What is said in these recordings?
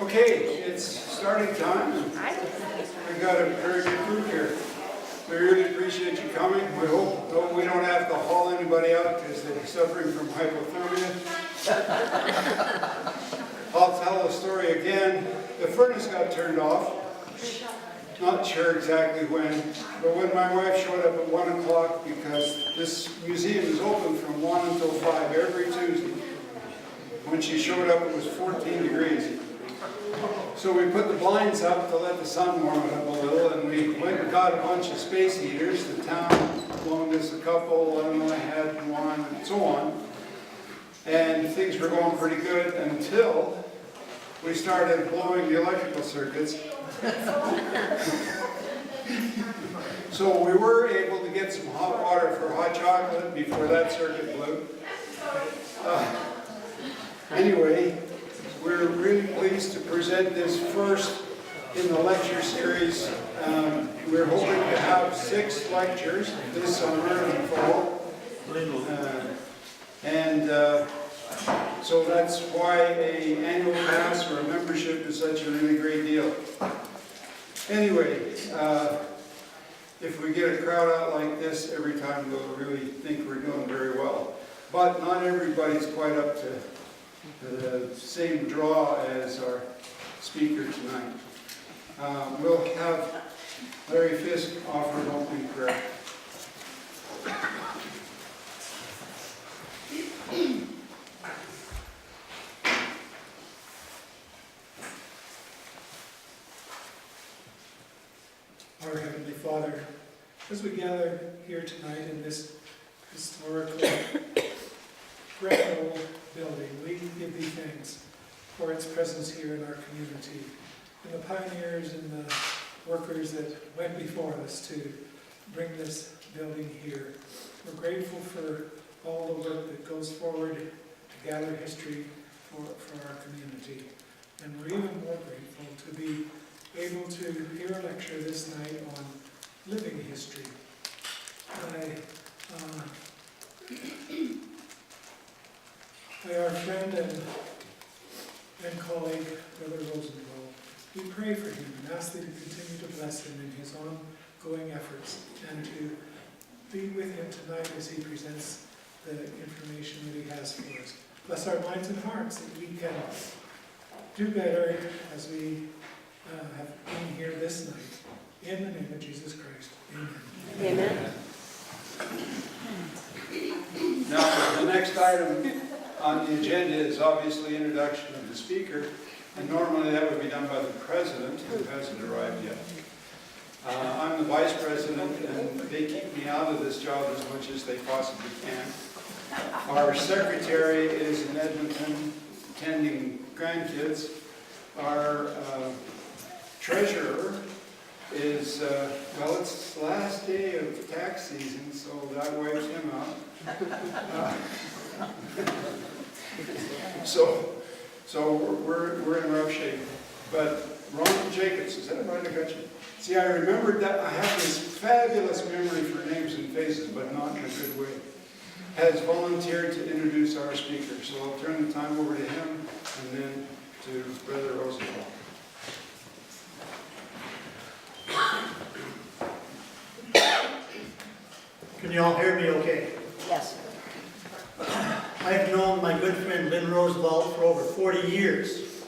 Okay, it's starting time. We've got a very good group here. We really appreciate you coming. We hope though we don't have to haul anybody out because they're suffering from hypothermia. I'll tell the story again. The furnace got turned off. Not sure exactly when, but when my wife showed up at 1 o'clock, because this museum is open from 1 until 5 every Tuesday. When she showed up, it was 14 degrees. So we put the blinds up to let the sun warm it up a little, and we went and got a bunch of space heaters. The town loaned us a couple, Illinois had one, and so on. And things were going pretty good until we started blowing the electrical circuits. So we were able to get some hot water for hot chocolate before that circuit blew. Anyway, we're really pleased to present this first in the lecture series. We're hoping to have 6 lectures this summer and fall. So that's why an annual pass or a membership is such a really great deal. Anyway, if we get a crowd out like this every time, we'll really think we're doing very well. But not everybody's quite up to the same draw as our speaker tonight. We'll have Larry Fisk offer an opening prayer. Our Heavenly Father, as we gather here tonight in this historical Greco building, we give Thee thanks for its presence here in our community, and the pioneers and the workers that went before us to bring this building here. We're grateful for all the work that goes forward to gather history for our community, and we're even more grateful to be able to hear a lecture this night on living history by our friend and colleague, Brother Rosenvall. We pray for him and ask Thee to continue to bless him in his ongoing efforts, and to be with him tonight as he presents the information that he has for us. Bless our minds and hearts that we can do better as we have been here this night. In the name of Jesus Christ. Amen. Amen. Now, the next item on the agenda is obviously introduction of the speaker, and normally that would be done by the president, who hasn't arrived yet. I'm the vice president, and they keep me out of this job as much as they possibly can. Our secretary is in Edmonton attending grandkids. Our treasurer is, well, it's the last day of tax season, so that wipes him out. So we're in rough shape. But Ronald Jacobs, is that right? I got you. See, I remembered that. I have this fabulous memory for names and faces, but not in a good way. Has volunteered to introduce our speaker. So I'll turn the time over to him and then to Brother Rosenvall. Can you all hear me okay? Yes. I've known my good friend Lynn Rosenvall for over 40 years.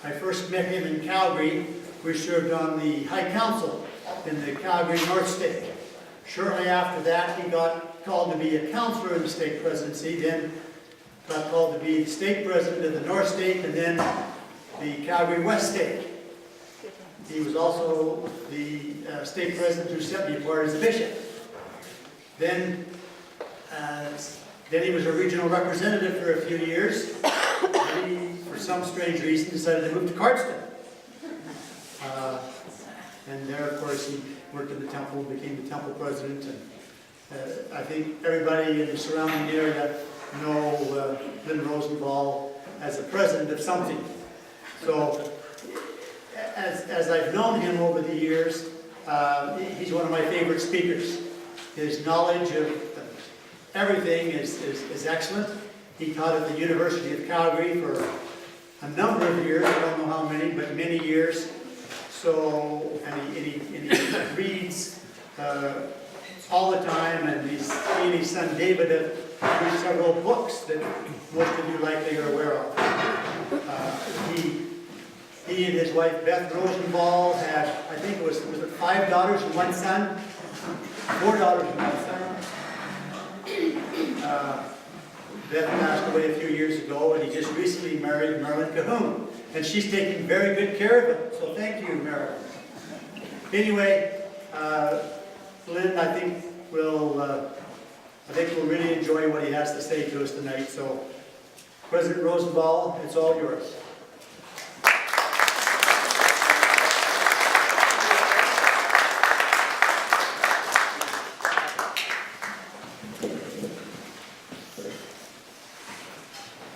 I first met him in Calgary. We served on the High Council in the Calgary North State. Shortly after that, he got called to be a councillor in the state presidency, then got called to be the state president of the North State, and then the Calgary West State. He was also the state president who set me apart as a bishop. Then he was a regional representative for a few years. He, for some strange reason, decided to move to Cardston. And there, of course, he worked in the temple, became the temple president. And I think everybody in the surrounding area know Lynn Rosenvall as the president of something. So, as I've known him over the years, he's one of my favorite speakers. His knowledge of everything is excellent. He taught at the University of Calgary for a number of years, I don't know how many, but many years. So, and he reads all the time, and he and his son David have read several books that most of you likely are aware of. He and his wife Beth Rosenvall had, I think it was it 5 daughters and 1 son? 4 daughters and 1 son. Beth passed away a few years ago, and he just recently married Marilyn Cahoon. And she's taking very good care of him, so thank you, Marilyn. Anyway, Lynn, I think we'll really enjoy what he has to say to us tonight. So, President Rosenvall, it's all yours.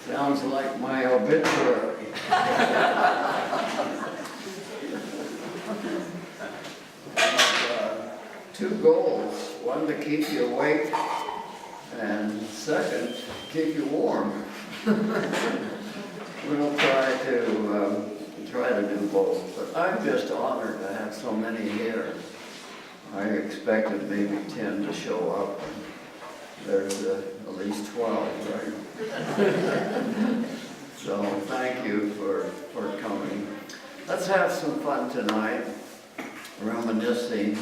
Sounds like my obituary. Two goals. One, to keep you awake, and second, keep you warm. We'll try to do both. But I'm just honored to have so many here. I expected maybe 10 to show up. There's at least 12, right? So thank you for coming. Let's have some fun tonight, reminiscing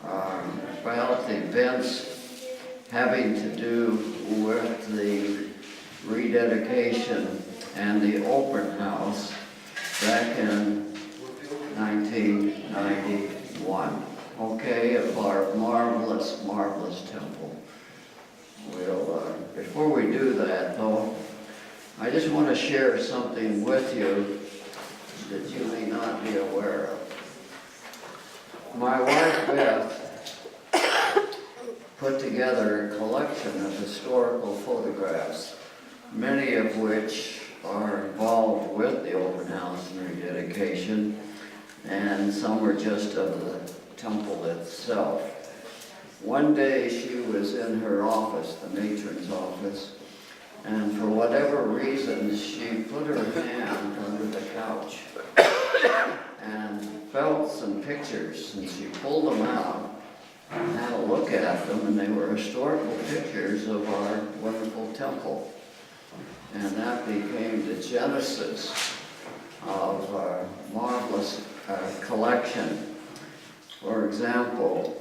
about events having to do with the rededication and the open house back in 1991. Okay, of our marvelous, marvelous temple. We'll, before we do that, though, I just want to share something with you that you may not be aware of. My wife, Beth, put together a collection of historical photographs, many of which are involved with the open house and rededication, and some were just of the temple itself. One day she was in her office, the matron's office, and for whatever reason she put her hand under the couch and felt some pictures, and she pulled them out and had a look at them, and they were historical pictures of our wonderful temple. And that became the genesis of our marvelous collection. For example,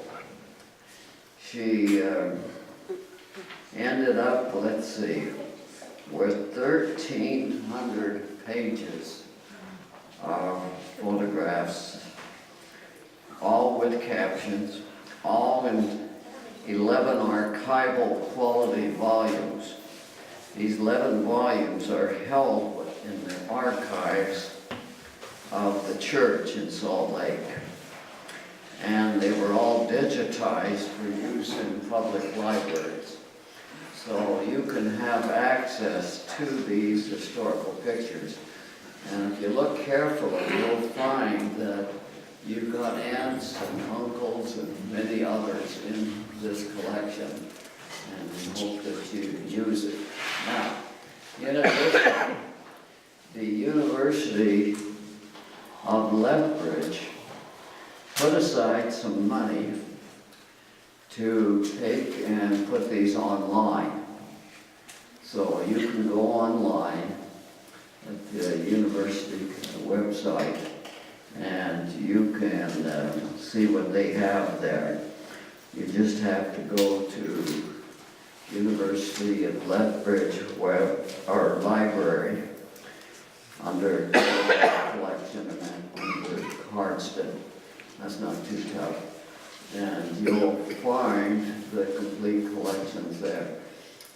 she ended up, let's see, with 1,300 pages of photographs, all with captions, all in 11 archival quality volumes. These 11 volumes are held in the archives of the church in Salt Lake. And they were all digitized for use in public libraries. So you can have access to these historical pictures. And if you look carefully, you'll find that you've got aunts and uncles and many others in this collection. And we hope that you use it. Now, in addition, the University of Lethbridge put aside some money to take and put these online. So you can go online at the university website and you can see what they have there. You just have to go to University of Lethbridge web or library under collection and then under Cardston. That's not too tough. And you'll find the complete collections there.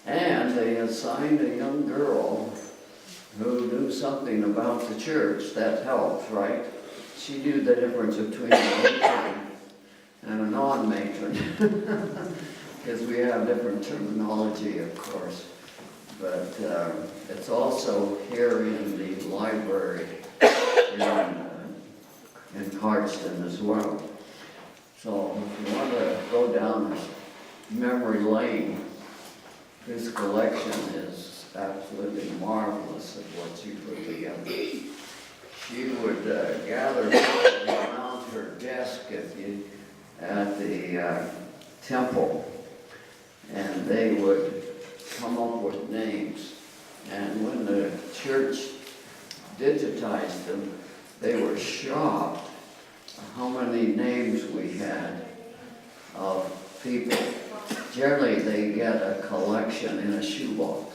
And they assigned a young girl who knew something about the church. That helps, right? She knew the difference between a matron and a non-matron. Because we have different terminology, of course. But it's also here in the library in Cardston as well. So if you want to go down this memory lane, this collection is absolutely marvelous at what she put together. She would gather people around her desk at the temple, and they would come up with names. And when the church digitized them, they were shocked how many names we had of people. Generally, they get a collection in a shoebox.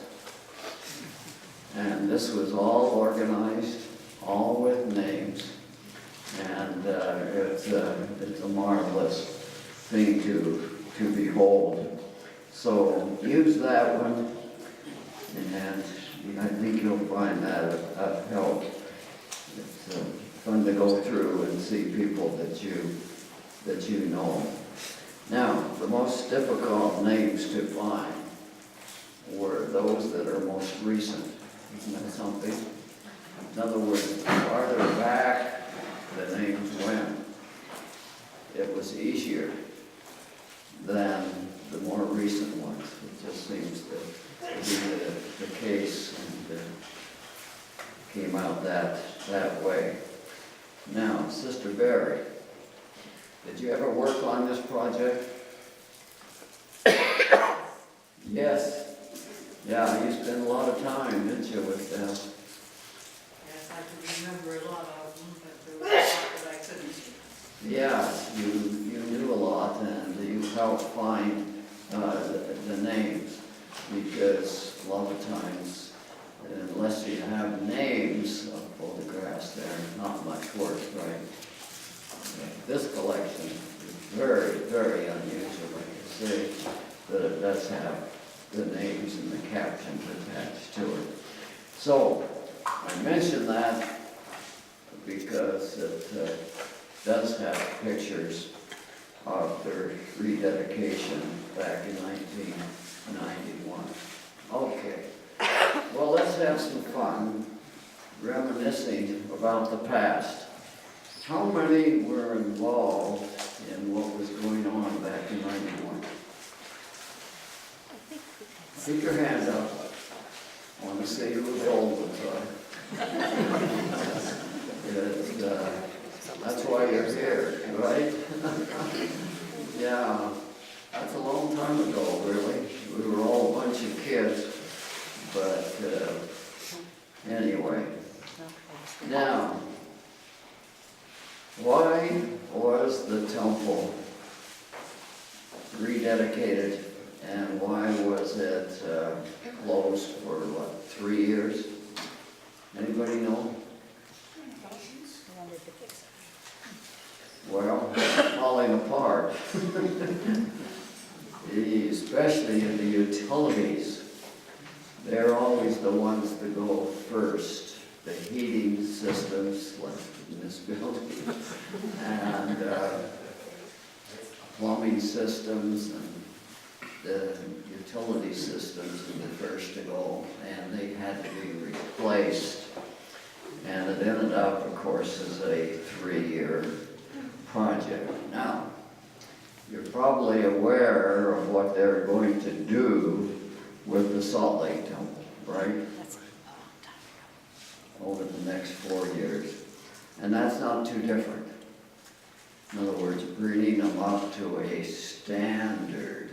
And this was all organized, all with names. And it's a marvelous thing to behold. So use that one, and I think you'll find that a help. It's fun to go through and see people that you know. Now, the most difficult names to find were those that are most recent. Isn't that something? In other words, the farther back the names went, it was easier than the more recent ones. It just seems to be the case, and came out that way. Now, Sister Barry, did you ever work on this project? Yes. Yeah, you spent a lot of time, didn't you, with them? Yes, I can remember a lot of them, but there was a lot that I couldn't. Yeah, you knew a lot, and you helped find the names, because a lot of times, unless you have names of photographs, they're not much work, right? This collection is very, very unusual, like I say, but it does have the names and the captions attached to it. So, I mention that because it does have pictures of their rededication back in 1991. Okay, well, let's have some fun reminiscing about the past. How many were involved in what was going on back in 91? Keep your hand up. I want to see who the old ones are. That's why you're here, right? Yeah, that's a long time ago, really. We were all a bunch of kids, but anyway. Now, why was the temple rededicated, and why was it closed for, 3 years? Anybody know? Well, falling apart, especially in the utilities. They're always the ones that go first. The heating systems, like in this building, and plumbing systems, and the utility systems were the first to go, and they had to be replaced. And it ended up, of course, as a 3-year project. Now, you're probably aware of what they're going to do with the Salt Lake Temple, right? Over the next 4 years. And that's not too different. In other words, bringing them up to a standard,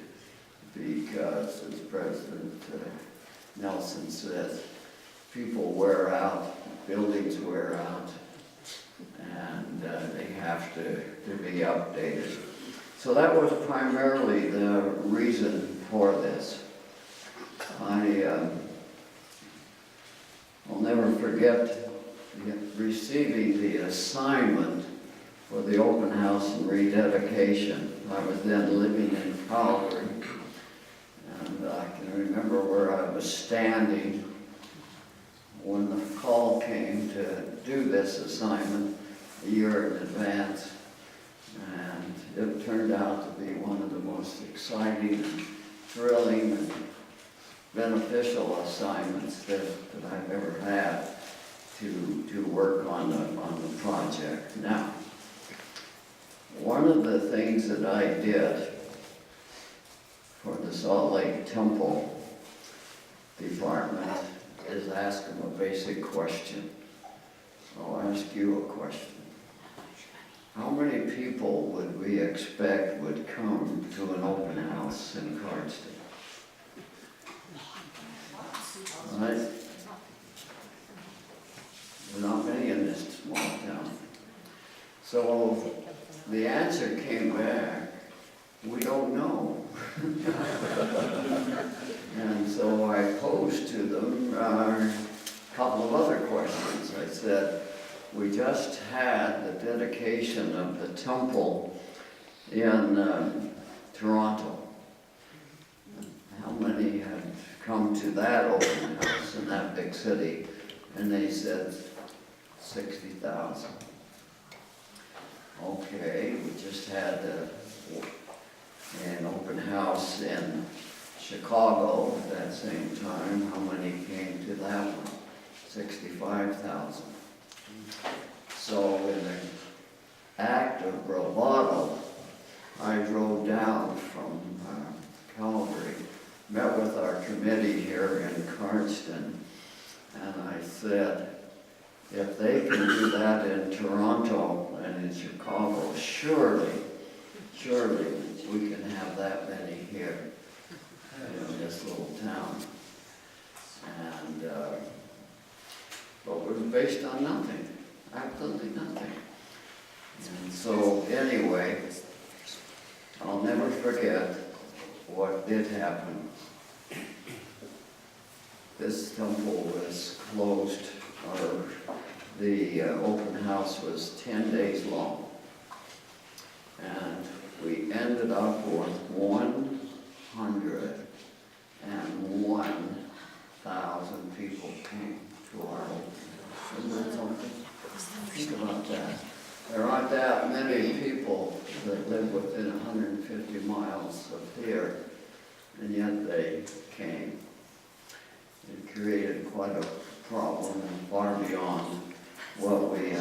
because, as President Nelson said, people wear out, buildings wear out, and they have to be updated. So that was primarily the reason for this. I'll never forget receiving the assignment for the open house and rededication. I was then living in Calgary, and I can remember where I was standing when the call came to do this assignment a year in advance, and it turned out to be one of the most exciting, thrilling, and beneficial assignments that I've ever had to work on the project. Now, one of the things that I did for the Salt Lake Temple department is ask them a basic question. I'll ask you a question. How many people would we expect would come to an open house in Cardston? Right? There are not many in this small town. So the answer came back, we don't know. And so I posed to them a couple of other questions. I said, we just had the dedication of the temple in Toronto. How many had come to that open house in that big city? And they said 60,000. Okay, we just had an open house in Chicago at that same time. How many came to that one? 65,000. So in an act of bravado, I drove down from Calgary, met with our committee here in Cardston, and I said, if they can do that in Toronto and in Chicago, surely we can have that many here in this little town. And but it was based on nothing, absolutely nothing. And so anyway, I'll never forget what did happen. This temple was closed, or the open house was 10 days long. And we ended up with 101,000 people came to our open house. Isn't that something? Think about that. There aren't that many people that live within 150 miles of here, and yet they came. It created quite a problem and far beyond what we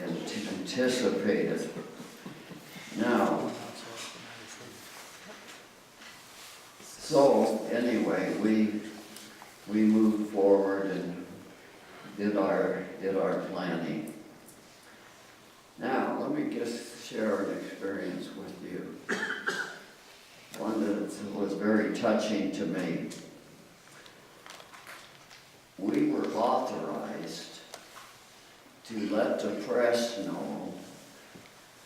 anticipated. Now, so anyway, we moved forward and did our planning. Now, let me just share an experience with you. One that was very touching to me. We were authorized to let the press know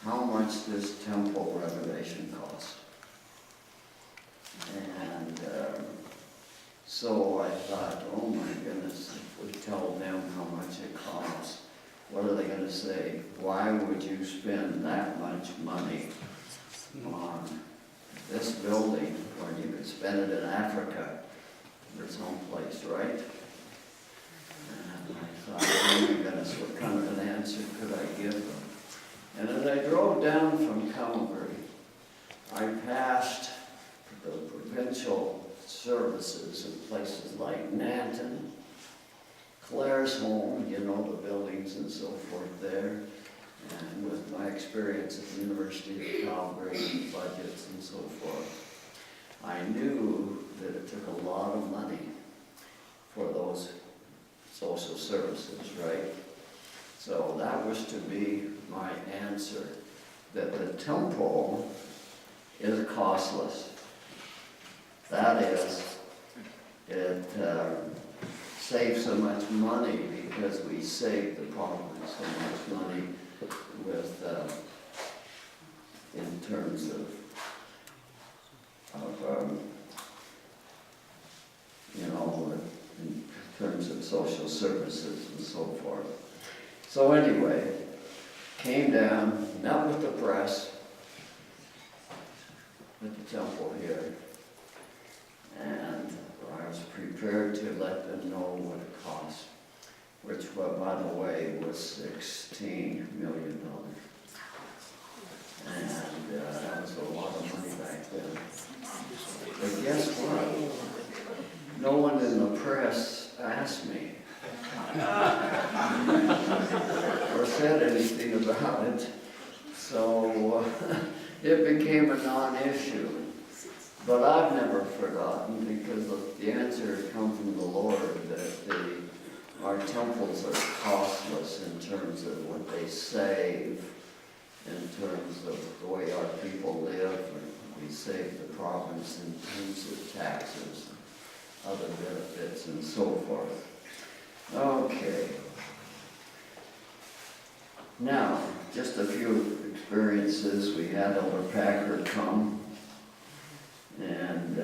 how much this temple renovation cost. And so I thought, oh my goodness, if we tell them how much it costs, what are they going to say? Why would you spend that much money on this building when you could spend it in Africa or someplace, right? And I thought, oh my goodness, what kind of an answer could I give them? And as I drove down from Calgary, I passed the provincial services in places like Nanton, Claire's home, you know, the buildings and so forth there, and with my experience at the University of Calgary, budgets and so forth, I knew that it took a lot of money for those social services, right? So that was to be my answer, that the temple is costless. That is, it saves so much money because we save the public so much money with, in terms of you know, in terms of social services and so forth. So anyway, came down, met with the press at the temple here, and I was prepared to let them know what it cost, which, well, by the way, was $16 million. And that was a lot of money back then. But guess what? No one in the press asked me or said anything about it, so it became a non-issue. But I've never forgotten, because the answer comes from the Lord, that our temples are costless in terms of what they save, in terms of the way our people live. We save the province in terms of taxes, other benefits, and so forth. Okay. Now, just a few experiences. We had Elder Packer come and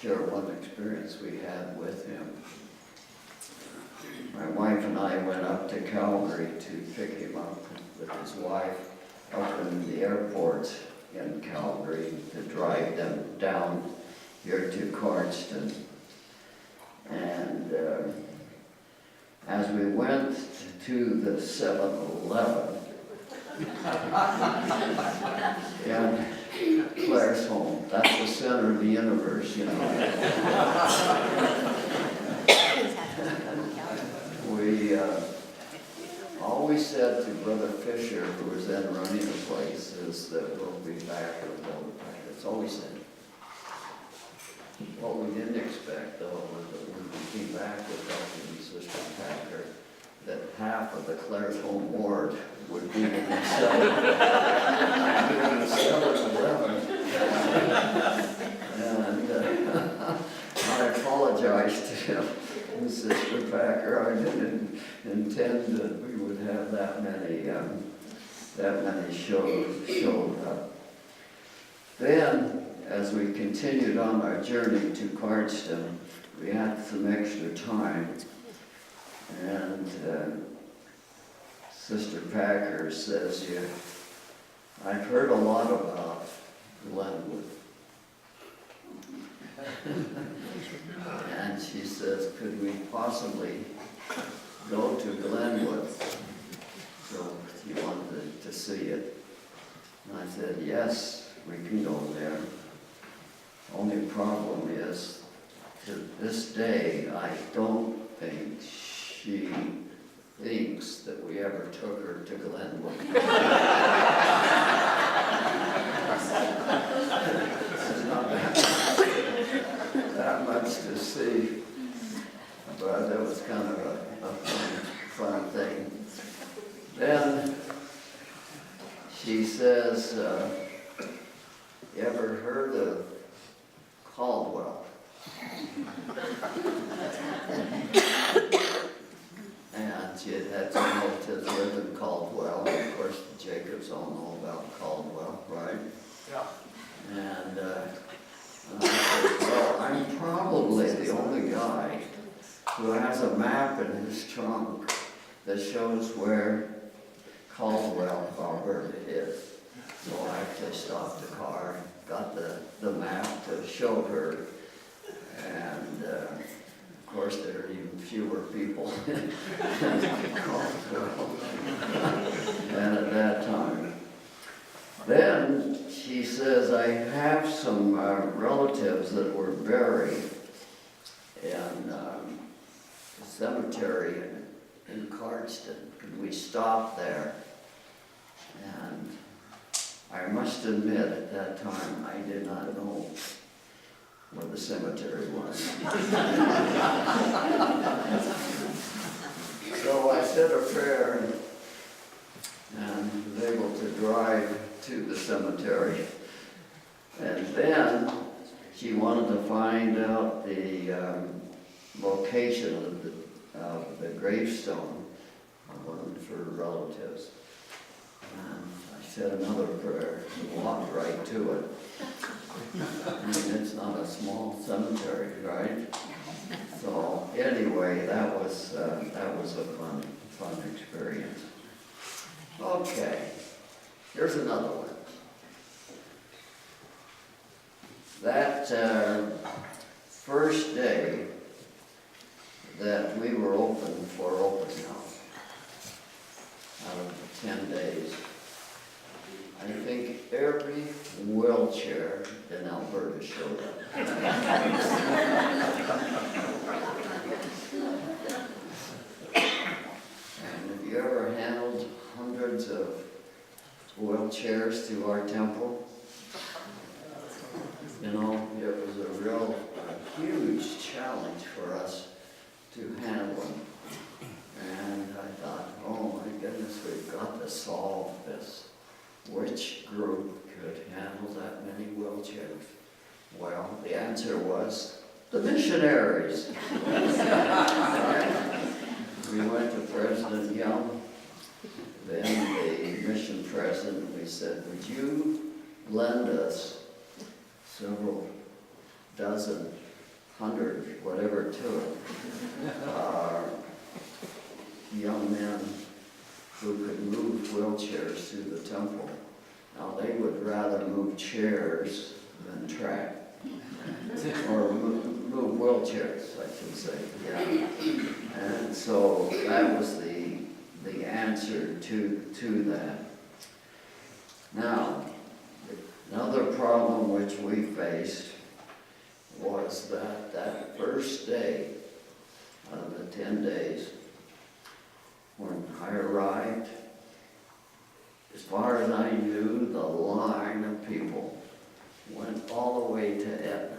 share one experience we had with him. My wife and I went up to Calgary to pick him up with his wife up in the airport in Calgary to drive them down here to Cardston. And as we went to the 7-Eleven in Claire's home, that's the center of the universe, you know. We always said to Brother Fisher, who was then running the place, is that we'll be back with Elder Packer. It's always said. What we didn't expect, though, was that when we came back with Dr. and Sister Packer, that half of the Claire's home ward would be in the 7-Eleven. And I apologized to him and Sister Packer. I didn't intend that we would have that many showed up. Then, as we continued on our journey to Cardston, we had some extra time, and Sister Packer says, "Yeah, I've heard a lot about Glenwood." And she says, "Could we possibly go to Glenwood?" So she wanted to see it. And I said, "Yes, we can go there. Only problem is, to this day, I don't think she thinks that we ever took her to Glenwood." There's not that much to see, but that was kind of a fun thing. Then she says, "You ever heard of Caldwell?" And she had some relatives live in Caldwell. Of course, the Jacobs all know about Caldwell, right? Yeah. And I said, "Well, I'm probably the only guy who has a map in his trunk that shows where Caldwell, Alberta is." So I actually stopped the car, got the map to show her, and of course there are even fewer people in Caldwell than at that time. Then she says, "I have some relatives that were buried in the cemetery in Cardston. Could we stop there?" And I must admit, at that time, I did not know where the cemetery was. So I said a prayer and was able to drive to the cemetery. And then she wanted to find out the location of the gravestone of one of her relatives. And I said another prayer and walked right to it. I mean, it's not a small cemetery, right? So anyway, that was a fun experience. Okay, here's another one. That first day that we were open for open house, out of the 10 days, I think every wheelchair in Alberta showed up. And have you ever handled hundreds of wheelchairs to our temple? you know, it was a huge challenge for us to handle. And I thought, oh my goodness, we've got to solve this. Which group could handle that many wheelchairs? Well, the answer was the missionaries. We went to President Young, then the mission president. We said, would you lend us several dozen, hundred, whatever to it, young men who could move wheelchairs through the temple. Now, they would rather move chairs than track, or move wheelchairs, I should say, yeah. And so that was the answer to that. Now, another problem which we faced was that first day out of the 10 days, when I arrived, as far as I knew, the line of people went all the way to Etna.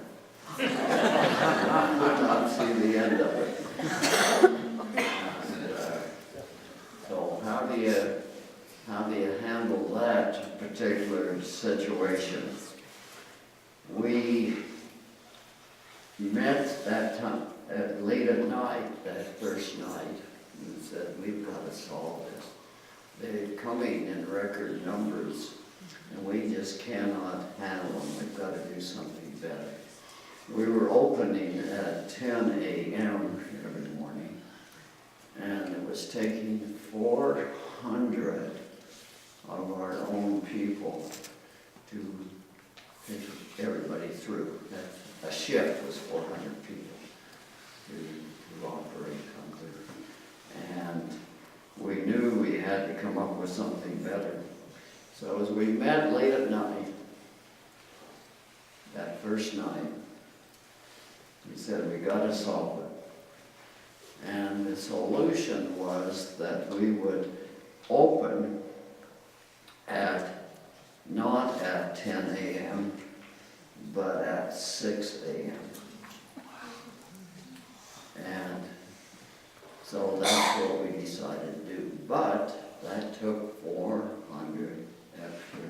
I could not see the end of it. And, so how do you handle that particular situation? We met that time, late at night, that first night, and said, we've got to solve this. They're coming in record numbers, and we just cannot handle them. We've got to do something better. We were opening at 10 a.m. every morning, and it was taking 400 of our own people to take everybody through. A shift was 400 people to operate under. And we knew we had to come up with something better. So as we met late at night, that first night, we said we got to solve it. And the solution was that we would open not at 10 a.m., but at 6 a.m. And so that's what we decided to do. But that took 400 extra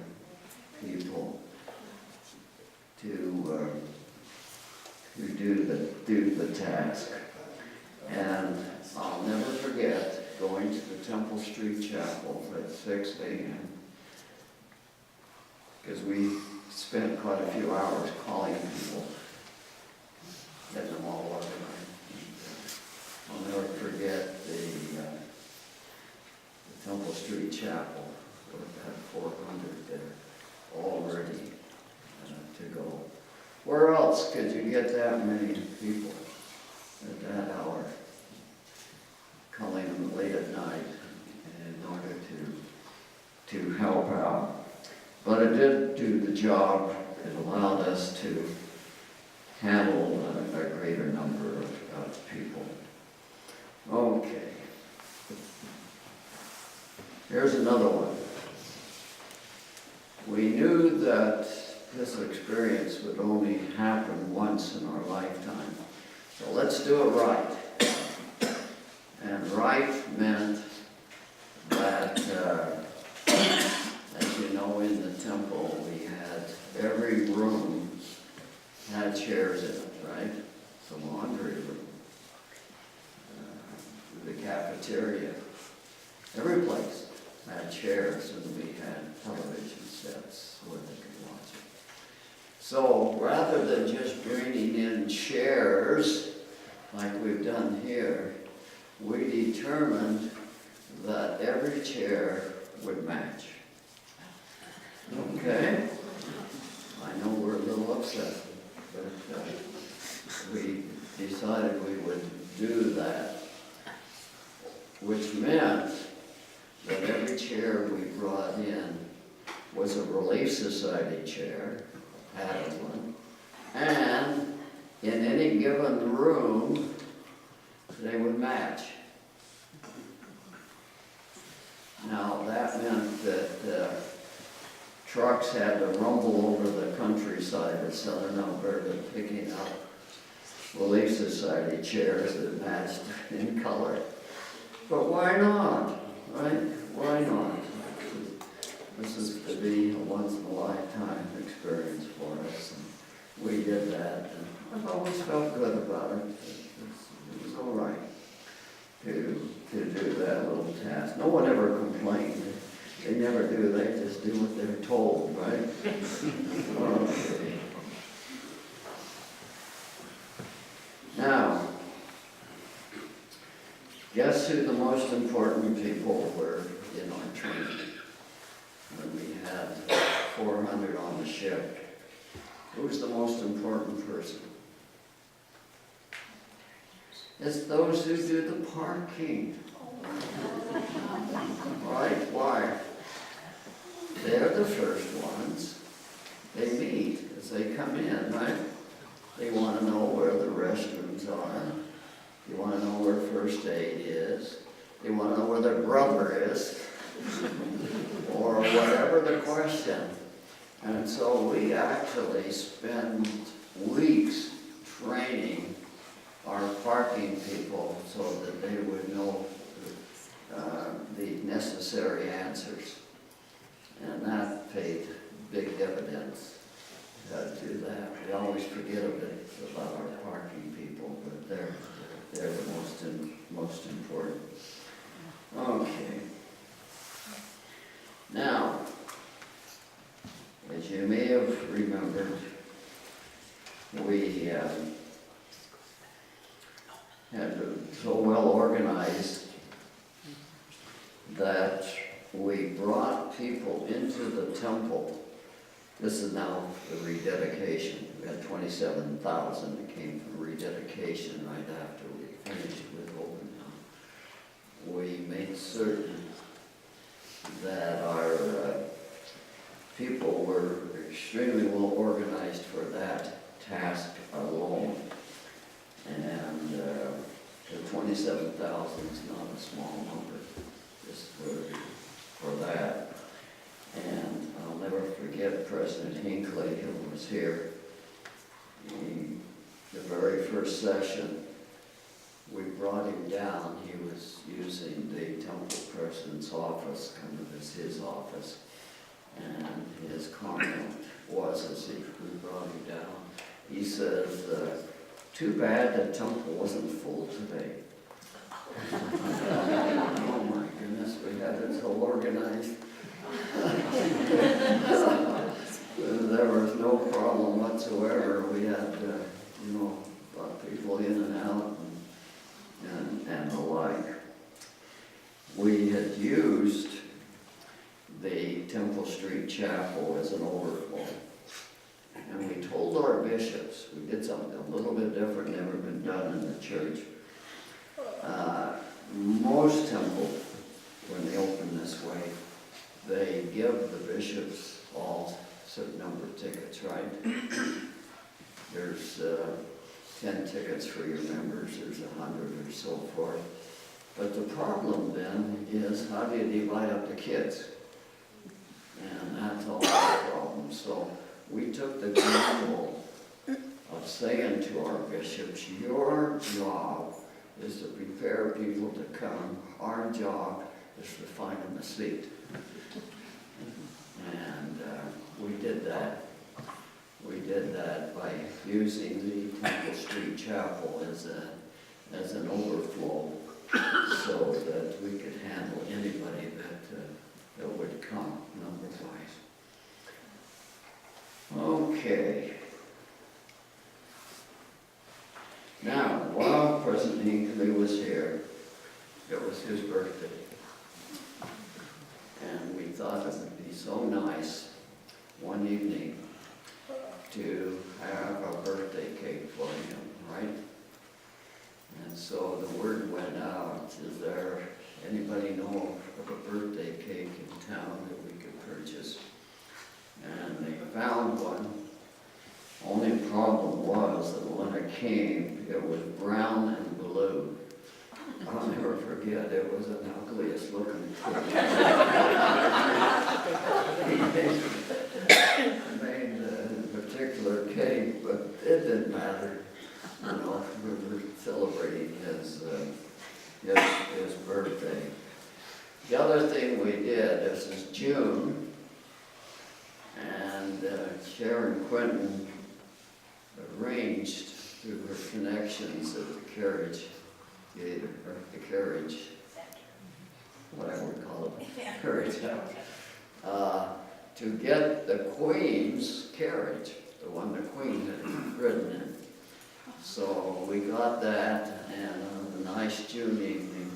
people to do the task. And I'll never forget going to the Temple Street Chapel at 6 a.m. because we spent quite a few hours calling people, getting them all organized. I'll never forget the Temple Street Chapel, with that 400 there, all ready to go. Where else could you get that many people at that hour? Calling them late at night in order to help out. But it did do the job. It allowed us to handle a greater number of people. Okay. Here's another one. We knew that this experience would only happen once in our lifetime. So let's do it right. And right meant that, as you know, in the temple, we had every room had chairs in it, right? The laundry room, the cafeteria, every place had chairs, and we had television sets where they could watch it. So rather than just bringing in chairs like we've done here, we determined that every chair would match. Okay? I know we're a little upset, but we decided we would do that, which meant that every chair we brought in was a Relief Society chair, had one, and in any given room, they would match. Now that meant that trucks had to rumble over the countryside of southern Alberta picking up Relief Society chairs that matched in color. But why not, right? Why not? This is to be a once-in-a-lifetime experience for us. And we did that, and I've always felt good about it. It was all right to do that little task. No one ever complained. They never do. They just do what they're told, right? Okay. Now, guess who the most important people were in our training? When we had 400 on the ship, who was the most important person? It's those who do the parking. Right? Why? They're the first ones. They meet as they come in, right? They want to know where the restrooms are. They want to know where first aid is. They want to know where their brother is. Or whatever the question. And so we actually spend weeks training our parking people so that they would know the necessary answers. And that paid big dividends to do that. We always forget a bit about our parking people, but they're the most important. Okay. Now, as you may have remembered, we had so well organized that we brought people into the temple. This is now the rededication. We had 27,000 that came from rededication right after we finished with open. We made certain that our people were extremely well organized for that task alone. And the 27,000 is not a small number just for that. And I'll never forget President Hinckley, who was here. The very first session, we brought him down. He was using the temple president's office, kind of as his office. And his comment was, as we brought him down, he says, too bad the temple wasn't full today. Oh my goodness, we had it so organized. There was no problem whatsoever. We had, a lot of people in and out and the like. We had used the Temple Street Chapel as an overflow. And we told our bishops, we did something a little bit different, never been done in the church. Most temples, when they open this way, they give the bishops all a certain number of tickets, right? There's 10 tickets for your members, there's 100 or so forth. But the problem then is, how do you divide up the kids? And that's all the problem. So we took the gamble of saying to our bishops, your job is to prepare people to come. Our job is to find them a seat. And we did that. We did that by using the Temple Street Chapel as an overflow so that we could handle anybody that would come number-wise. Okay. Now, while President Hinckley was here, it was his birthday. And we thought it would be so nice one evening to have a birthday cake for him, right? And so the word went out, is there anybody know of a birthday cake in town that we could purchase? And they found one. Only problem was that when it came, it was brown and blue. I'll never forget, it was the ugliest looking thing. June, and Sharon Quinton arranged through her connections at the carriage theater, or the carriage, whatever we call it, carriage house, to get the Queen's carriage, the one the Queen had ridden in. So we got that, and on a nice June evening,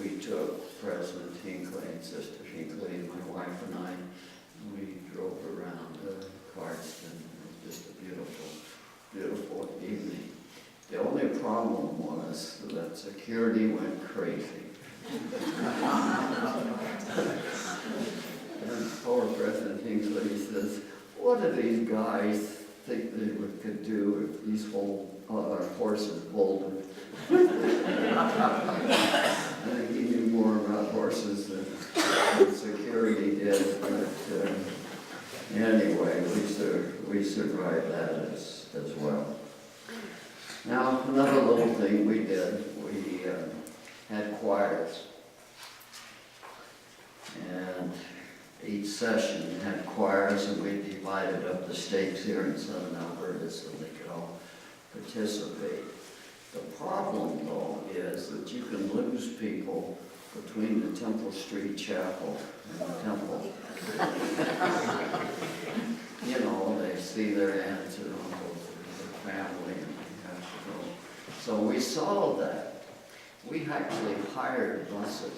we took President Hinckley and Sister Hinckley and my wife and I, we drove around Cardston. It was just a beautiful, beautiful evening. The only problem was that security went crazy. And poor President Hinckley says, what do these guys think they could do if these whole horses bolted? I think he knew more about horses than security did, but anyway, we survived that as well. Now, another little thing we did, we had choirs, and each session had choirs, and we divided up the stakes here in southern Alberta so they could all participate. The problem, though, is that you can lose people between the Temple Street Chapel and the temple. You know, they see their aunts and uncles and their family, and they have to go. So we solved that. We actually hired buses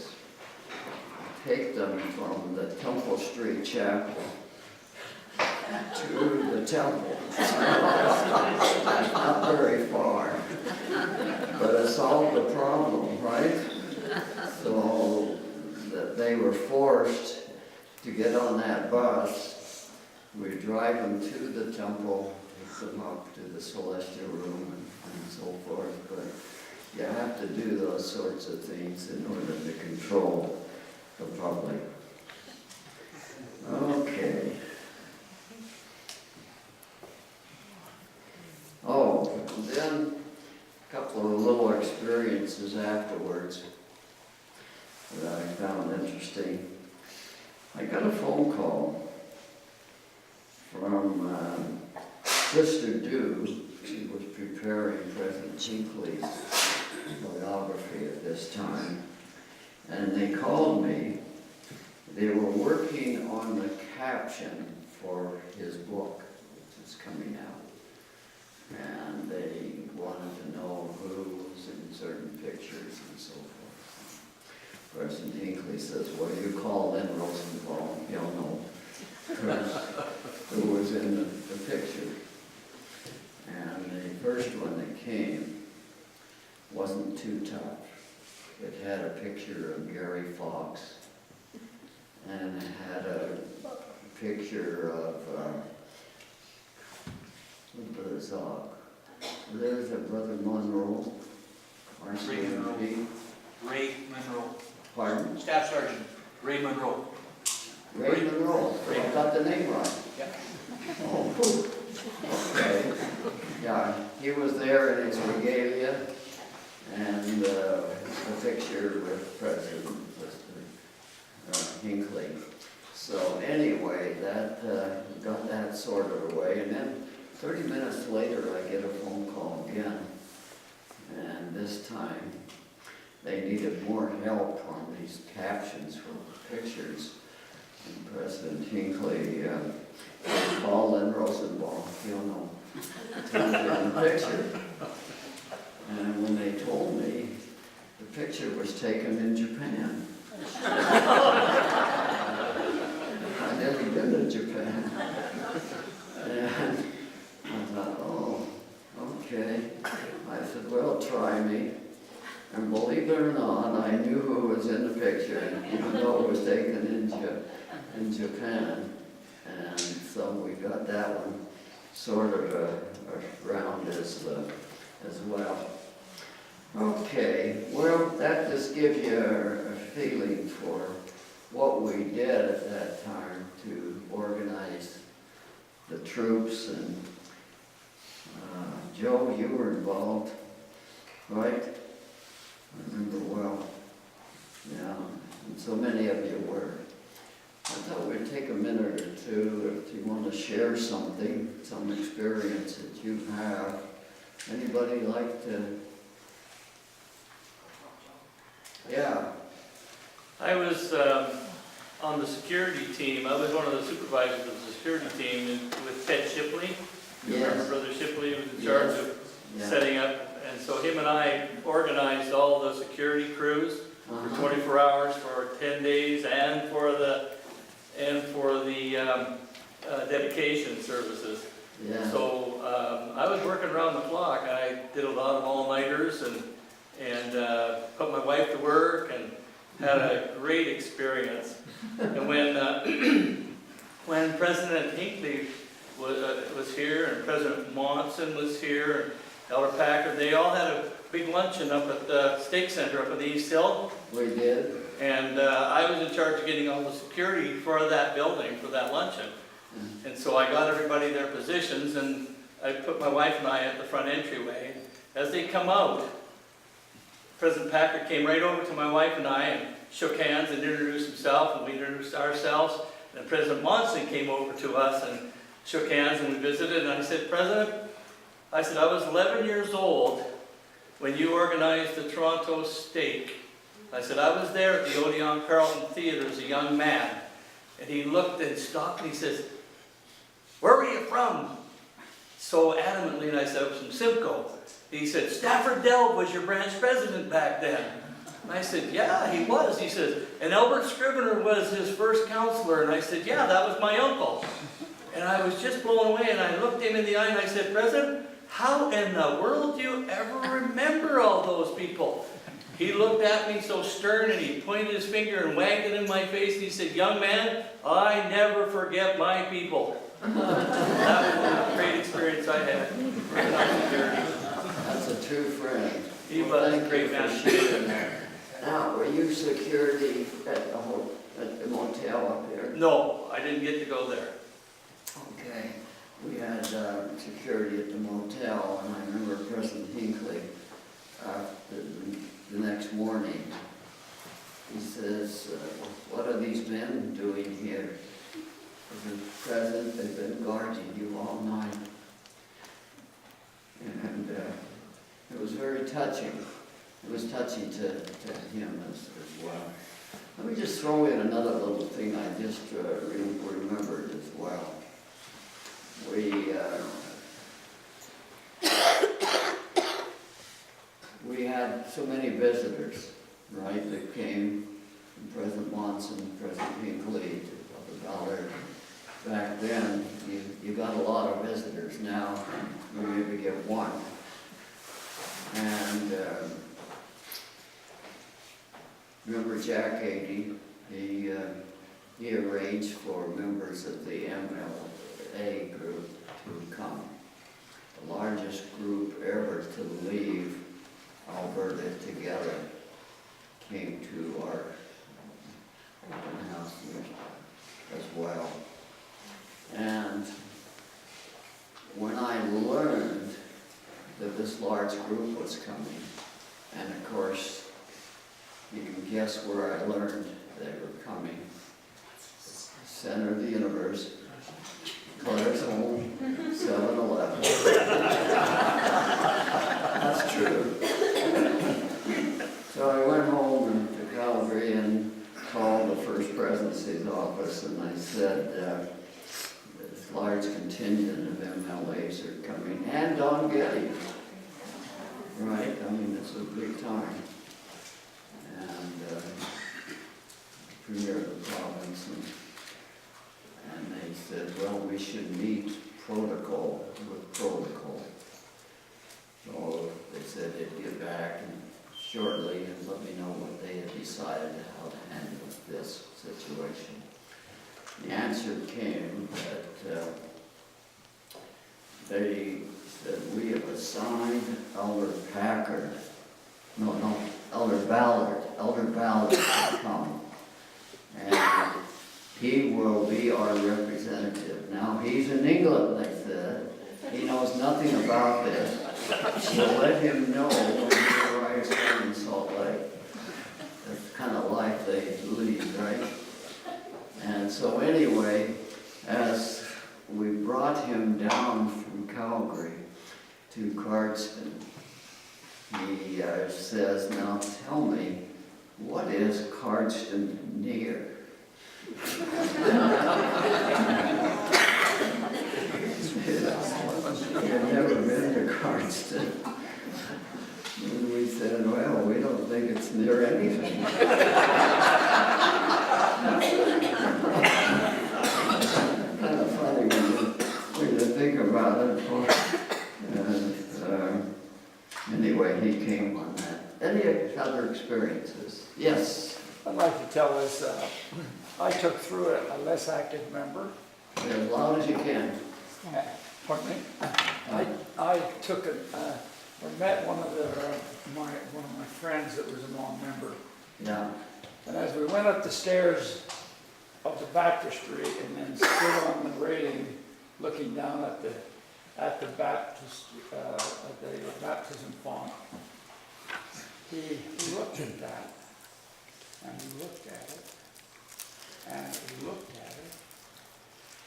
to take them from the Temple Street Chapel to the temple. Not very far, but it solved the problem, right? So that they were forced to get on that bus. We drive them to the temple, take them up to the celestial room and so forth, but you have to do those sorts of things in order to control the public. Okay. Oh, then a couple of little experiences afterwards that I found interesting. I got a phone call from Sister Dew. She was preparing President Hinckley's biography at this time. And they called me. They were working on the caption for his book, which is coming out. And they wanted to know who was in certain pictures and so forth. President Hinckley says, well, you call Lynn Rosenvall, he'll know who was in the picture. And the first one that came wasn't too tough. It had a picture of Gary Fox, and it had a picture of there's a Brother Monroe. Ray Monroe. Ray Monroe. Pardon? Staff Sergeant Ray Monroe. Ray Monroe. I got the name right. Yeah. Oh, cool. Okay. Yeah, he was there in his regalia, and the picture with President Hinckley. So anyway, that got that sorted away, and then 30 minutes later I get a phone call again, and this time they needed more help on these captions for the pictures. And President Hinckley called Lynn Rosenvall, you know, to the picture. And when they told me, the picture was taken in Japan. I'd never been to Japan. And I thought, oh, okay. I said, well, try me. And believe it or not, I knew who was in the picture, even though it was taken in Japan. And so we got that one sort of around as well. Okay, well, that just gives you a feeling for what we did at that time to organize the troops. And Joe, you were involved, right? I remember well. Yeah, and so many of you were. I thought take a minute or two if you want to share something, some experience that you have. Anybody like to? Yeah. I was on the security team. I was one of the supervisors of the security team with Ted Shipley. You remember Yes. Brother Shipley was in charge of Yeah. setting up, and so him and I organized all the security crews for Uh-huh. 24 hours for 10 days and for the dedication services. Yeah. So I was working around the clock. I did a lot of all-nighters and put my wife to work and had a great experience. And when President Hinckley was here and President Monson was here and Elder Packard, they all had a big luncheon up at the Stake Center up in the East Hill. We did. And I was in charge of getting all the security for that building, for that luncheon. And so I got everybody their positions, and I put my wife and I at the front entryway. As they come out, President Packard came right over to my wife and I and shook hands and introduced himself, and we introduced ourselves. And President Monson came over to us and shook hands, and we visited. And I said, President, I said, I was 11 years old when you organized the Toronto Stake. I said, I was there at the Odeon Carlton Theatre as a young man. And he looked and stopped and he says, where were you from? So adamantly, and I said, I was from Simcoe. He said, Stafford Delve was your branch president back then. And I said, yeah, he was. He says, and Albert Scrivener was his first counselor. And I said, yeah, that was my uncle. And I was just blown away, and I looked him in the eye and I said, President, how in the world do you ever remember all those people? He looked at me so stern and he pointed his finger and wagged it in my face and he said, young man, I never forget my people. That was a great experience I had working on security. That's a true friend. He Well, was a thank great you for man. sharing that. Now, were you security at the motel up here? No, I didn't get to go there. Okay. We had security at the motel, and I remember President Hinckley, the next morning, he says, what are these men doing here? I said, President, they've been guarding you all night. And it was very touching. It was touching to him as well. Let me just throw in another little thing I just remembered as well. We had so many visitors, right, that came from President Monson, President Hinckley, to Ballard. Back then, you got a lot of visitors. Now, you maybe get one. And remember Jack 80, he arranged for members of the MLA group to come. The largest group ever to leave Alberta together came to our open house as well. And when I learned that this large group was coming, and of course, you can guess where I learned they were coming. Center of the universe, Claire's home, 7-Eleven. That's true. So I went home to Calgary and called the First Presidency's office, and I said, this large contingent of MLAs are coming, and Don Getty. Right, I mean, it's a big time. And Premier of the province, and they said, well, we should meet protocol with protocol. So they said they'd get back shortly and let me know what they had decided how to handle this situation. The answer came that they said, we have assigned Elder Packard, Elder Ballard to come. And he will be our representative. Now, he's in England, they said. He knows nothing about this. We'll let him know when he arrives here in Salt Lake. That's the kind of life they lead, right? And so anyway, as we brought him down from Calgary to Cardston, he says, "Now tell me, what is Cardston near?" He had never been to Cardston. And we said, "Well, we don't think it's near anything." Kind of funny when you think about it. And anyway, he came on that. Any other experiences? Yes. I'd like to tell us, I took through it a less active member. As loud as you can. Pardon me? I took it, or met one of my friends that was a non-member. Yeah. And as we went up the stairs of the baptistry and then stood on the railing, looking down at the baptism font, he looked at that, and he looked at it, and he looked at it,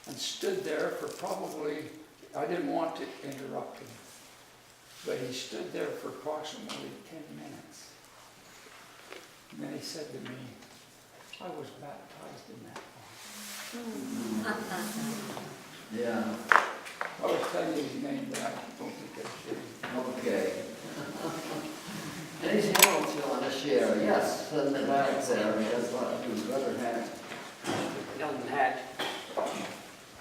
and stood there for probably, I didn't want to interrupt him, but he stood there for approximately 10 minutes. And then he said to me, "I was baptized in that font." Yeah. I was telling you his name, but I don't think I should. Okay. Anything else you want to share? Yes, in the back there, that's what your brother had. Hilton Hatch.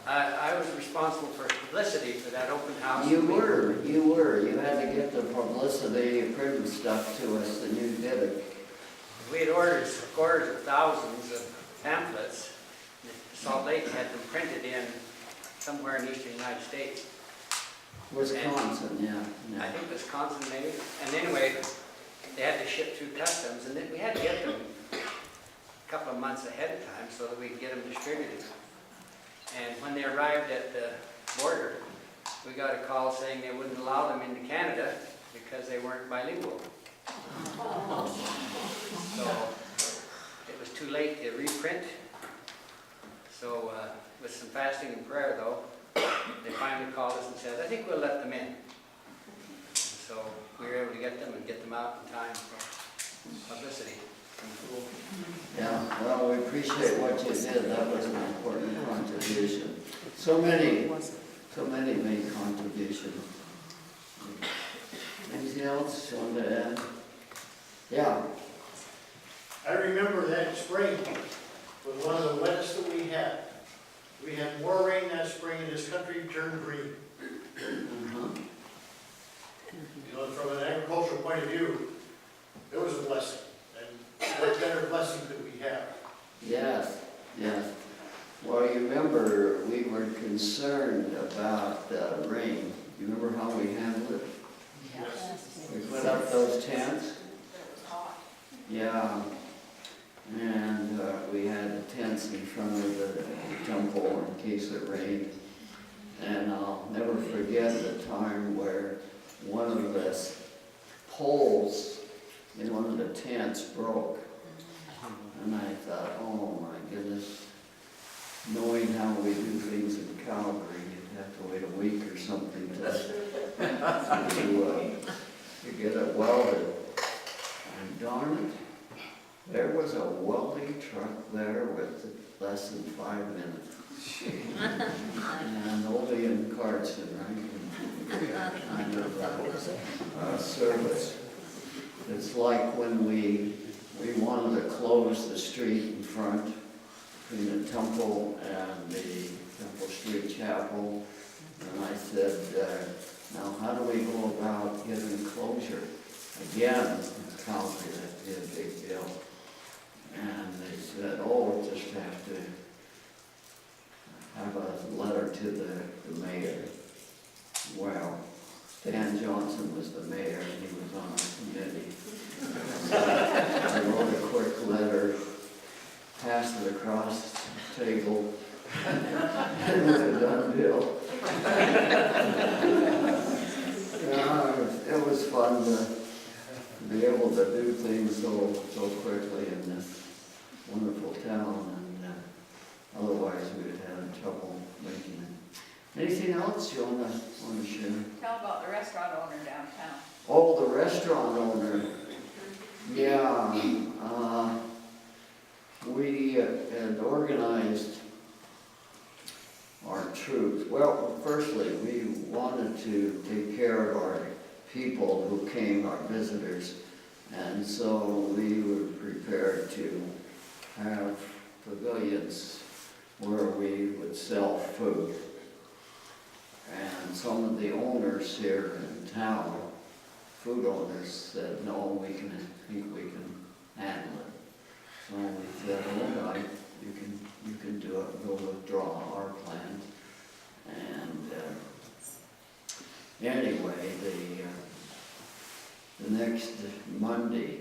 I was responsible for publicity for that open house. You were. You had to get the publicity, printed stuff to us, and you did it. We had ordered scores of thousands of pamphlets. Salt Lake had them printed in somewhere in eastern United States. Wisconsin, yeah. I think Wisconsin maybe. And anyway, they had to ship through customs, and then we had to get them a couple of months ahead of time so that we could get them distributed. And when they arrived at the border, we got a call saying they wouldn't allow them into Canada because they weren't bilingual. So it was too late to reprint. So with some fasting and prayer though, they finally called us and said, "I think we'll let them in." And so we were able to get them and get them out in time for publicity. Yeah, well, we appreciate what you did. That was an important contribution. So many made contributions. Anything else you want to add? Yeah. I remember that spring was one of the wettest that we had. We had more rain that spring and this country turned green. You know, from an agricultural point of view, it was a blessing. And what better blessing could we have? Yes, yes. Well, you remember we were concerned about the rain. You remember how we handled it? Yes. We put up those tents. Yeah. And we had the tents in front of the temple in case it rained. And I'll never forget the time where one of the poles in one of the tents broke. And I thought, oh my goodness, knowing how we do things in Calgary, you'd have to wait a week or something to get it welded. And darn it, there was a welding truck there with less than 5 minutes. And only in Cardston, right? Kind of service. It's like when we wanted to close the street in front between the temple and the Temple Street Chapel. And I said, now how do we go about getting closure? Again, in Calgary, that'd be a big deal. And they said, oh, we'll just have to have a letter to the mayor. Well, Dan Johnson was the mayor and he was on our committee. I wrote a quick letter, passed it across the table, and it was a done deal. It was fun to be able to do things so quickly in this wonderful town, and otherwise Anything else you wanna share? Tell about the restaurant owner downtown. Oh, the restaurant owner. Yeah, we had organized our troops. Well, firstly, we wanted to take care of our people who came, our visitors, and so we were prepared to have pavilions where we would sell food. And some of the owners here in town, food owners, said, no, we think we can handle it. So we said, all right, you can do it, we'll withdraw our plans. And anyway, the next Monday,